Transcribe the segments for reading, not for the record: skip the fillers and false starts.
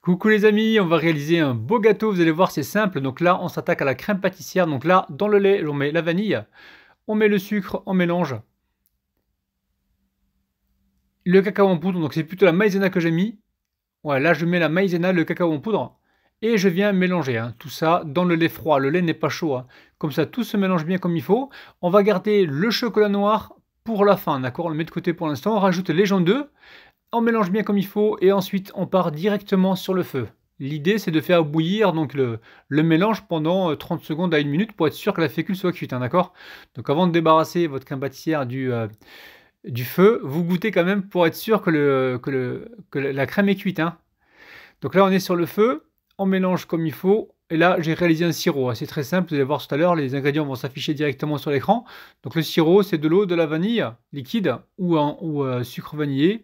Coucou les amis, on va réaliser un beau gâteau, vous allez voir c'est simple. Donc là on s'attaque à la crème pâtissière, donc là dans le lait on met la vanille, on met le sucre, on mélange le cacao en poudre, donc c'est plutôt la maïzena que j'ai mis. Ouais, là je mets la maïzena, le cacao en poudre, et je viens mélanger tout ça dans le lait froid, le lait n'est pas chaud, comme ça tout se mélange bien comme il faut. On va garder le chocolat noir pour la fin, d'accord, on le met de côté pour l'instant, on rajoute les jaune d'œufs. On mélange bien comme il faut et ensuite on part directement sur le feu. L'idée c'est de faire bouillir donc le mélange pendant 30 secondes à 1 minute pour être sûr que la fécule soit cuite, d'accord. Donc avant de débarrasser votre crème pâtissière du feu, vous goûtez quand même pour être sûr que la crème est cuite. Donc là on est sur le feu, on mélange comme il faut. Et là, j'ai réalisé un sirop. C'est très simple, vous allez voir tout à l'heure, les ingrédients vont s'afficher directement sur l'écran. Donc le sirop, c'est de l'eau, de la vanille liquide ou sucre vanillé.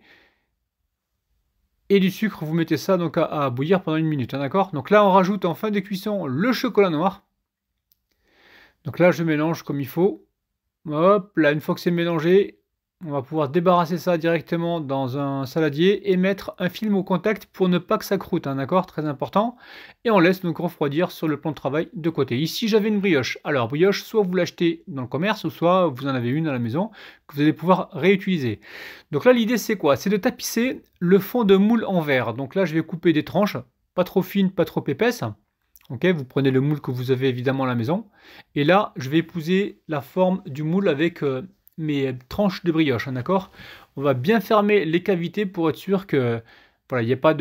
Et du sucre, vous mettez ça donc à bouillir pendant 1 minute, d'accord. Donc là, on rajoute en fin de cuisson le chocolat noir. Donc là, je mélange comme il faut. Hop, là, une fois que c'est mélangé, on va pouvoir débarrasser ça directement dans un saladier et mettre un film au contact pour ne pas que ça croûte, d'accord, très important. Et on laisse donc refroidir sur le plan de travail de côté. Ici, j'avais une brioche. Alors, brioche, soit vous l'achetez dans le commerce, ou soit vous en avez une à la maison que vous allez pouvoir réutiliser. Donc là, l'idée, c'est quoi? C'est de tapisser le fond de moule en verre. Donc là, je vais couper des tranches, pas trop fines, pas trop épaisses. Ok, vous prenez le moule que vous avez évidemment à la maison. Et là, je vais épouser la forme du moule avec mes tranches de brioche, d'accord. On va bien fermer les cavités pour être sûr que voilà, il n'y a pas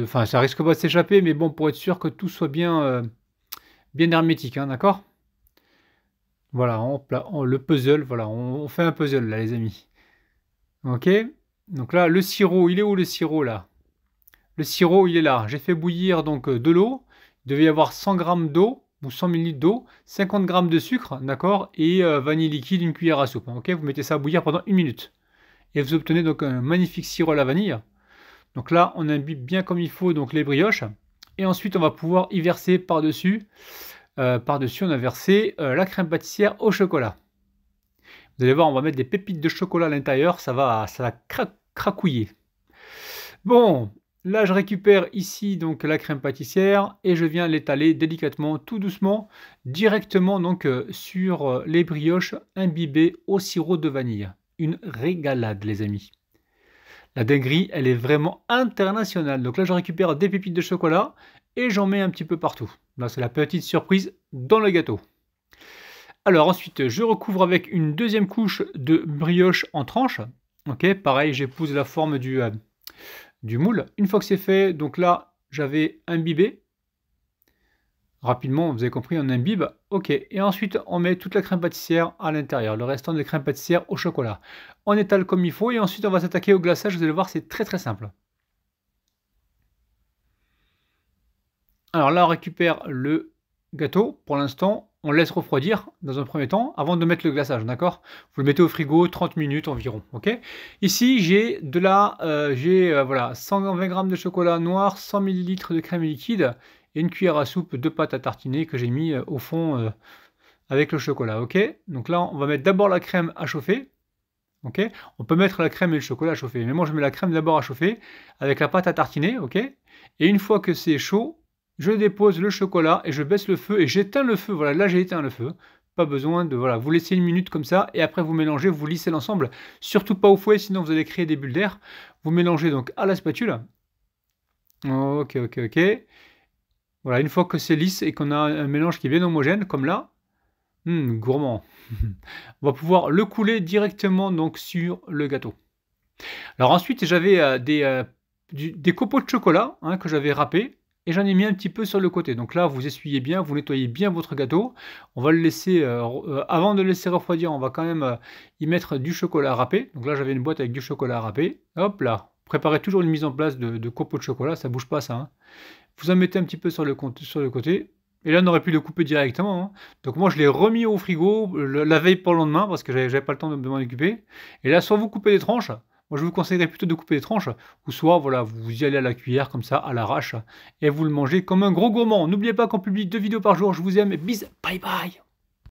enfin, ça risque pas de s'échapper, mais bon, pour être sûr que tout soit bien, bien hermétique, d'accord. Voilà, le puzzle, voilà, on fait un puzzle là, les amis. Ok, donc là, le sirop, il est où le sirop là? Le sirop, il est là. J'ai fait bouillir donc de l'eau. Il devait y avoir 100 g d'eau ou 100 ml d'eau, 50 g de sucre, d'accord, et vanille liquide, une cuillère à soupe. Ok, vous mettez ça à bouillir pendant 1 minute. Et vous obtenez donc un magnifique sirop à la vanille. Donc là, on imbibe bien comme il faut donc les brioches. Et ensuite, on va pouvoir y verser par-dessus. Par-dessus, on a versé la crème pâtissière au chocolat. Vous allez voir, on va mettre des pépites de chocolat à l'intérieur. Ça va cracouiller. Bon, là, je récupère ici donc la crème pâtissière et je viens l'étaler délicatement, tout doucement, directement donc sur les brioches imbibées au sirop de vanille. Une régalade, les amis. La dinguerie, elle est vraiment internationale. Donc là, je récupère des pépites de chocolat et j'en mets un petit peu partout. Là, c'est la petite surprise dans le gâteau. Alors ensuite, je recouvre avec une deuxième couche de brioche en tranches. Ok, pareil, j'épouse la forme du moule. Une fois que c'est fait, donc là, j'avais imbibé. Rapidement, vous avez compris, on imbibe. Ok, et ensuite, on met toute la crème pâtissière à l'intérieur, le restant de la crème pâtissière au chocolat. On étale comme il faut et ensuite, on va s'attaquer au glaçage. Vous allez voir, c'est très très simple. Alors là, on récupère le gâteau. Pour l'instant, on laisse refroidir dans un premier temps avant de mettre le glaçage, d'accord. Vous le mettez au frigo 30 minutes environ, ok. Ici, j'ai voilà, 120 g de chocolat noir, 100 ml de crème liquide et une cuillère à soupe de pâte à tartiner que j'ai mis au fond avec le chocolat, ok. Donc là, on va mettre d'abord la crème à chauffer, ok. On peut mettre la crème et le chocolat à chauffer, mais moi, je mets la crème d'abord à chauffer avec la pâte à tartiner, ok. Et une fois que c'est chaud, je dépose le chocolat et je baisse le feu et j'éteins le feu. Voilà, là j'ai éteint le feu. Pas besoin de... Voilà, vous laissez 1 minute comme ça et après vous mélangez, vous lissez l'ensemble. Surtout pas au fouet, sinon vous allez créer des bulles d'air. Vous mélangez donc à la spatule. Ok, ok, ok. Voilà, une fois que c'est lisse et qu'on a un mélange qui est bien homogène, comme là, gourmand. On va pouvoir le couler directement donc sur le gâteau. Alors ensuite, j'avais des copeaux de chocolat que j'avais râpés. Et j'en ai mis un petit peu sur le côté. Donc là, vous essuyez bien, vous nettoyez bien votre gâteau. On va le laisser, avant de le laisser refroidir, on va quand même y mettre du chocolat râpé. Donc là, j'avais une boîte avec du chocolat râpé. Hop là, préparez toujours une mise en place de copeaux de chocolat, ça bouge pas ça. Vous en mettez un petit peu sur le côté. Et là, on aurait pu le couper directement. Donc moi, je l'ai remis au frigo la veille pour le lendemain parce que j'avais pas le temps de m'en occuper. Et là, soit vous coupez des tranches. Moi, je vous conseillerais plutôt de couper les tranches, ou soit, voilà, vous y allez à la cuillère, comme ça, à l'arrache, et vous le mangez comme un gros gourmand. N'oubliez pas qu'on publie 2 vidéos par jour, je vous aime, bis, bye bye.